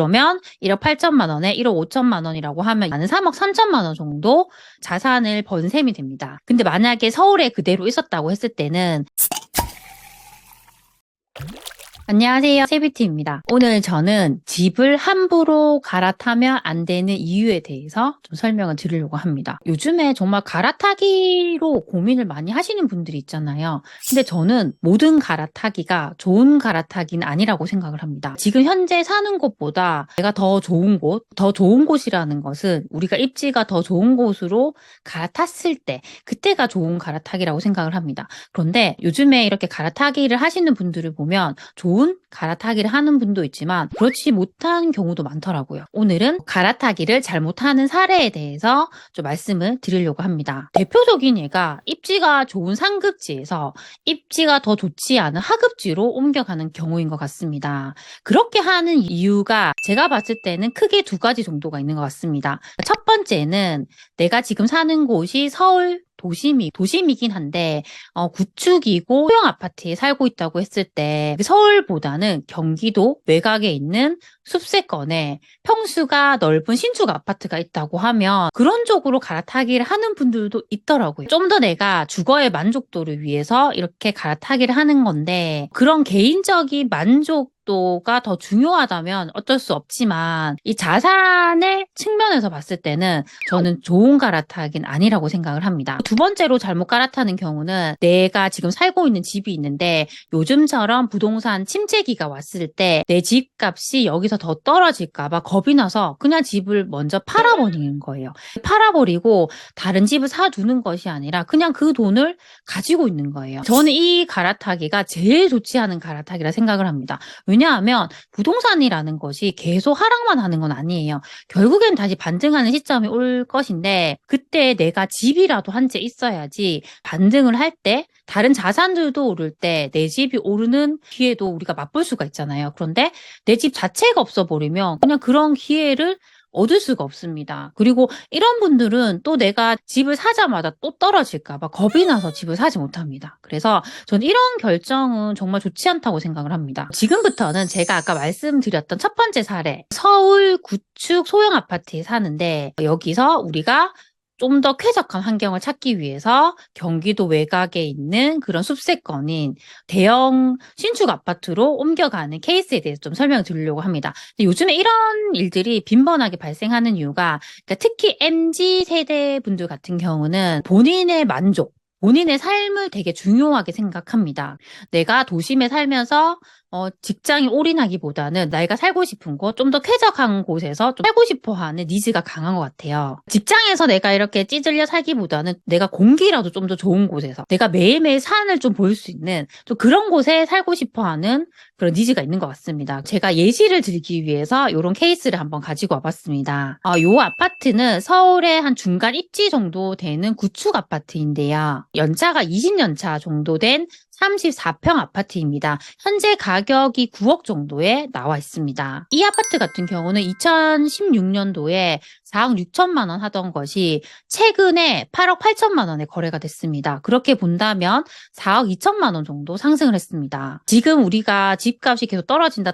그러면 1억 8천만 원에 1억 5천만 원이라고 하면 한 3억 3천만 원 정도 자산을 번 셈이 됩니다. 근데 만약에 서울에 그대로 있었다고 했을 때는 안녕하세요. 세비티입니다. 오늘 저는 집을 함부로 갈아타면 안 되는 이유에 대해서 좀 설명을 드리려고 합니다. 요즘에 정말 갈아타기로 고민을 많이 하시는 분들이 있잖아요. 근데 저는 모든 갈아타기가 좋은 갈아타기는 아니라고 생각을 합니다. 지금 현재 사는 곳보다 내가 더 좋은 곳, 더 좋은 곳이라는 것은 우리가 입지가 더 좋은 곳으로 갈아탔을 때, 그때가 좋은 갈아타기라고 생각을 합니다. 그런데 요즘에 이렇게 갈아타기를 하시는 분들을 보면 좋은 갈아타기를 하는 분도 있지만 그렇지 못한 경우도 많더라고요. 오늘은 갈아타기를 잘못하는 사례에 대해서 좀 말씀을 드리려고 합니다. 대표적인 예가 입지가 좋은 상급지에서 입지가 더 좋지 않은 하급지로 옮겨가는 경우인 것 같습니다. 그렇게 하는 이유가 제가 봤을 때는 크게 두 가지 정도가 있는 것 같습니다. 첫 번째는 내가 지금 사는 곳이 서울 도심이긴 한데 구축이고 소형 아파트에 살고 있다고 했을 때 서울보다는 경기도 외곽에 있는 숲세권에 평수가 넓은 신축 아파트가 있다고 하면 그런 쪽으로 갈아타기를 하는 분들도 있더라고요. 좀 더 내가 주거의 만족도를 위해서 이렇게 갈아타기를 하는 건데 그런 개인적인 만족도가 더 중요하다면 어쩔 수 없지만 이 자산의 측면에서 봤을 때는 저는 좋은 갈아타기는 아니라고 생각을 합니다. 두 번째로 잘못 갈아타는 경우는 내가 지금 살고 있는 집이 있는데 요즘처럼 부동산 침체기가 왔을 때 내 집값이 여기서 더 떨어질까봐 겁이 나서 그냥 집을 먼저 팔아버리는 거예요. 팔아버리고 다른 집을 사두는 것이 아니라 그냥 그 돈을 가지고 있는 거예요. 저는 이 갈아타기가 제일 좋지 않은 갈아타기라 생각을 합니다. 왜냐하면 부동산이라는 것이 계속 하락만 하는 건 아니에요. 결국엔 다시 반등하는 시점이 올 것인데 그때 내가 집이라도 한 채 있어야지 반등을 할 때 다른 자산들도 오를 때 내 집이 오르는 기회도 우리가 맛볼 수가 있잖아요. 그런데 내 집 자체가 없어 버리면 그냥 그런 기회를 얻을 수가 없습니다. 그리고 이런 분들은 또 내가 집을 사자마자 또 떨어질까 봐 겁이 나서 집을 사지 못합니다. 그래서 저는 이런 결정은 정말 좋지 않다고 생각을 합니다. 지금부터는 제가 아까 말씀드렸던 첫 번째 사례, 서울 구축 소형 아파트에 사는데 여기서 우리가 좀 더 쾌적한 환경을 찾기 위해서 경기도 외곽에 있는 그런 숲세권인 대형 신축 아파트로 옮겨가는 케이스에 대해서 좀 설명을 드리려고 합니다. 요즘에 이런 일들이 빈번하게 발생하는 이유가 그러니까 특히 MZ 세대 분들 같은 경우는 본인의 만족, 본인의 삶을 되게 중요하게 생각합니다. 내가 도심에 살면서 직장이 올인하기보다는 내가 살고 싶은 곳, 좀 더 쾌적한 곳에서 좀 살고 싶어 하는 니즈가 강한 것 같아요. 직장에서 내가 이렇게 찌들려 살기보다는 내가 공기라도 좀 더 좋은 곳에서 내가 매일매일 산을 좀 볼 수 있는 좀 그런 곳에 살고 싶어 하는 그런 니즈가 있는 것 같습니다. 제가 예시를 들기 위해서 이런 케이스를 한번 가지고 와봤습니다. 이 아파트는 서울의 한 중간 입지 정도 되는 구축 아파트인데요. 연차가 20년 차 정도 된 34평 아파트입니다. 현재 가격이 9억 정도에 나와 있습니다. 이 아파트 같은 경우는 2016년도에 4억 6천만 원 하던 것이 최근에 8억 8천만 원에 거래가 됐습니다. 그렇게 본다면 4억 2천만 원 정도 상승을 했습니다. 지금 우리가 집값이 계속 떨어진다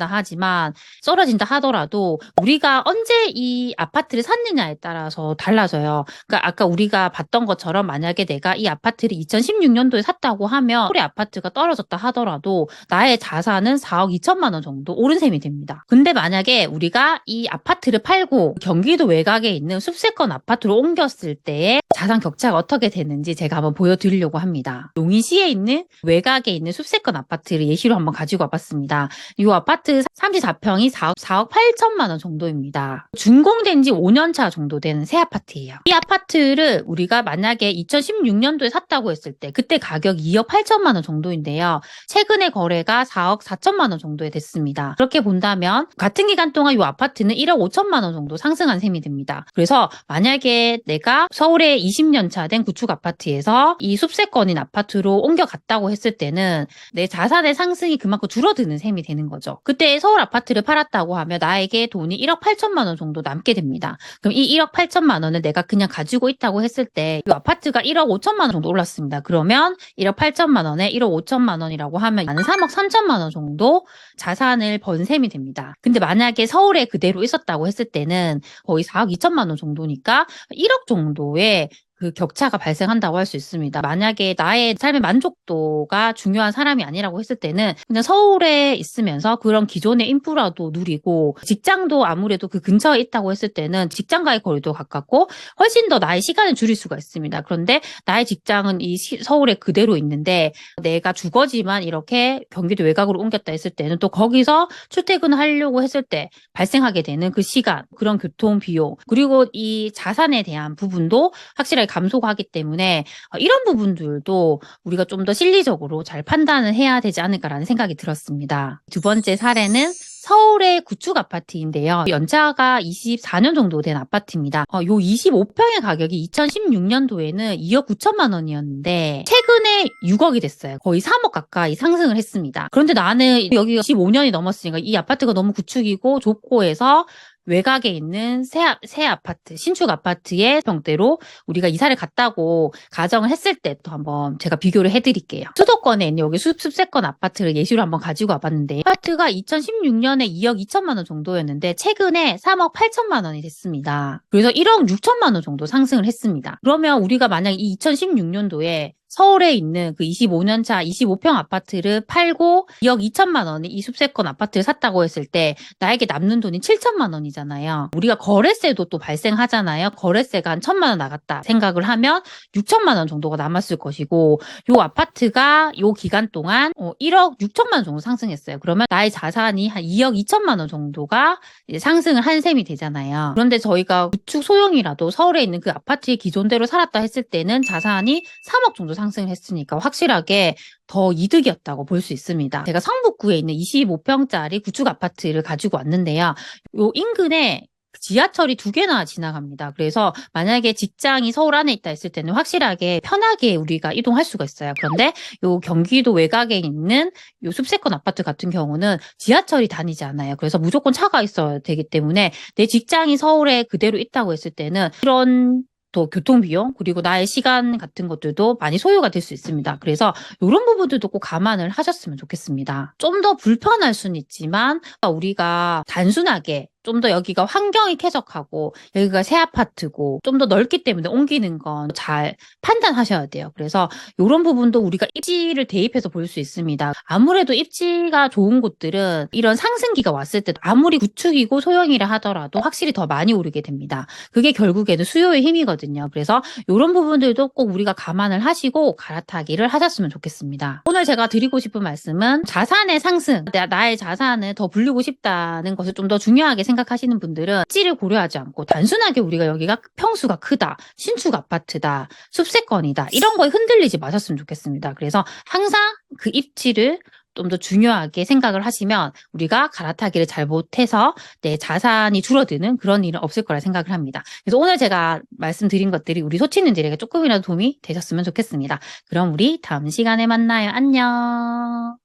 하지만 떨어진다 하더라도 우리가 언제 이 아파트를 샀느냐에 따라서 달라져요. 그러니까 아까 우리가 봤던 것처럼 만약에 내가 이 아파트를 2016년도에 샀다고 하면 서울의 아파트가 떨어졌다 하더라도 나의 자산은 4억 2천만 원 정도 오른 셈이 됩니다. 근데 만약에 우리가 이 아파트를 팔고 경기도 외곽에 있는 숲세권 아파트로 옮겼을 때의 자산 격차가 어떻게 되는지 제가 한번 보여드리려고 합니다. 용인시에 있는 외곽에 있는 숲세권 아파트를 예시로 한번 가지고 와봤습니다. 이 아파트 34평이 4억 8천만 원 정도입니다. 준공된 지 5년 차 정도 되는 새 아파트예요. 이 아파트를 우리가 만약에 2016년도에 샀다고 했을 때 그때 가격이 2억 8천만 원 정도인데요. 최근에 거래가 4억 4천만 원 정도에 됐습니다. 그렇게 본다면 같은 기간 동안 이 아파트는 1억 5천만 원 정도 상승한 셈이 됩니다. 그래서 만약에 내가 서울에 20년 차 된 구축 아파트에서 이 숲세권인 아파트로 옮겨갔다고 했을 때는 내 자산의 상승이 그만큼 줄어드는 셈이 되는 거죠. 그때 서울 아파트를 팔았다고 하면 나에게 돈이 1억 8천만 원 정도 남게 됩니다. 그럼 이 1억 8천만 원을 내가 그냥 가지고 있다고 했을 때 이 아파트가 1억 5천만 원 정도 올랐습니다. 그러면 1억 8천만 원에 1억 5천만 원이라고 하면 나는 3억 3천만 원 정도 자산을 번 셈이 됩니다. 근데 만약에 서울에 그대로 있었다고 했을 때는 거의 4억 2천만 원 정도니까 1억 정도의 그 격차가 발생한다고 할 수 있습니다. 만약에 나의 삶의 만족도가 중요한 사람이 아니라고 했을 때는 그냥 서울에 있으면서 그런 기존의 인프라도 누리고 직장도 아무래도 그 근처에 있다고 했을 때는 직장과의 거리도 가깝고 훨씬 더 나의 시간을 줄일 수가 있습니다. 그런데 나의 직장은 이 서울에 그대로 있는데 내가 주거지만 이렇게 경기도 외곽으로 옮겼다 했을 때는 또 거기서 출퇴근을 하려고 했을 때 발생하게 되는 그 시간, 그런 교통 비용, 그리고 이 자산에 대한 부분도 확실하게 감소가 하기 때문에 이런 부분들도 우리가 좀 더 실리적으로 잘 판단을 해야 되지 않을까라는 생각이 들었습니다. 두 번째 사례는 서울의 구축 아파트인데요. 연차가 24년 정도 된 아파트입니다. 요 25평의 가격이 2016년도에는 2억 9천만 원이었는데 최근에 6억이 됐어요. 거의 3억 가까이 상승을 했습니다. 그런데 나는 여기가 15년이 넘었으니까 이 아파트가 너무 구축이고 좁고 해서 외곽에 있는 새 아파트, 신축 아파트의 평대로 우리가 이사를 갔다고 가정을 했을 때 또 한번 제가 비교를 해드릴게요. 수도권에 있는 여기 숲세권 아파트를 예시로 한번 가지고 와봤는데 아파트가 2016년에 2억 2천만 원 정도였는데 최근에 3억 8천만 원이 됐습니다. 그래서 1억 6천만 원 정도 상승을 했습니다. 그러면 우리가 만약 이 2016년도에 서울에 있는 그 25년 차 25평 아파트를 팔고 2억 2천만 원의 이 숲세권 아파트를 샀다고 했을 때 나에게 남는 돈이 7천만 원이잖아요. 우리가 거래세도 또 발생하잖아요. 거래세가 한 1천만 원 나갔다 생각을 하면 6천만 원 정도가 남았을 것이고 요 아파트가 요 기간 동안 1억 6천만 원 정도 상승했어요. 그러면 나의 자산이 한 2억 2천만 원 정도가 이제 상승을 한 셈이 되잖아요. 그런데 저희가 구축 소형이라도 서울에 있는 그 아파트의 기존대로 살았다 했을 때는 자산이 3억 정도 상승을 했으니까 확실하게 더 이득이었다고 볼 수 있습니다. 제가 성북구에 있는 25평짜리 구축 아파트를 가지고 왔는데요. 요 인근에 지하철이 2개나 지나갑니다. 그래서 만약에 직장이 서울 안에 있다 했을 때는 확실하게 편하게 우리가 이동할 수가 있어요. 그런데 요 경기도 외곽에 있는 요 숲세권 아파트 같은 경우는 지하철이 다니지 않아요. 그래서 무조건 차가 있어야 되기 때문에 내 직장이 서울에 그대로 있다고 했을 때는 이런 또 교통비용 그리고 나의 시간 같은 것들도 많이 소요가 될 수 있습니다. 그래서 이런 부분들도 꼭 감안을 하셨으면 좋겠습니다. 좀 더 불편할 수는 있지만 우리가 단순하게 좀 더 여기가 환경이 쾌적하고 여기가 새 아파트고 좀 더 넓기 때문에 옮기는 건 잘 판단하셔야 돼요. 그래서 이런 부분도 우리가 입지를 대입해서 볼 수 있습니다. 아무래도 입지가 좋은 곳들은 이런 상승기가 왔을 때 아무리 구축이고 소형이라 하더라도 확실히 더 많이 오르게 됩니다. 그게 결국에는 수요의 힘이거든요. 그래서 이런 부분들도 꼭 우리가 감안을 하시고 갈아타기를 하셨으면 좋겠습니다. 오늘 제가 드리고 싶은 말씀은 자산의 상승, 나의 자산을 더 불리고 싶다는 것을 좀 더 중요하게 생각하시는 분들은 입지를 고려하지 않고 단순하게 우리가 여기가 평수가 크다, 신축 아파트다, 숲세권이다 이런 거에 흔들리지 마셨으면 좋겠습니다. 그래서 항상 그 입지를 좀 더 중요하게 생각을 하시면 우리가 갈아타기를 잘 못해서 내 자산이 줄어드는 그런 일은 없을 거라 생각을 합니다. 그래서 오늘 제가 말씀드린 것들이 우리 소치님들에게 조금이라도 도움이 되셨으면 좋겠습니다. 그럼 우리 다음 시간에 만나요. 안녕.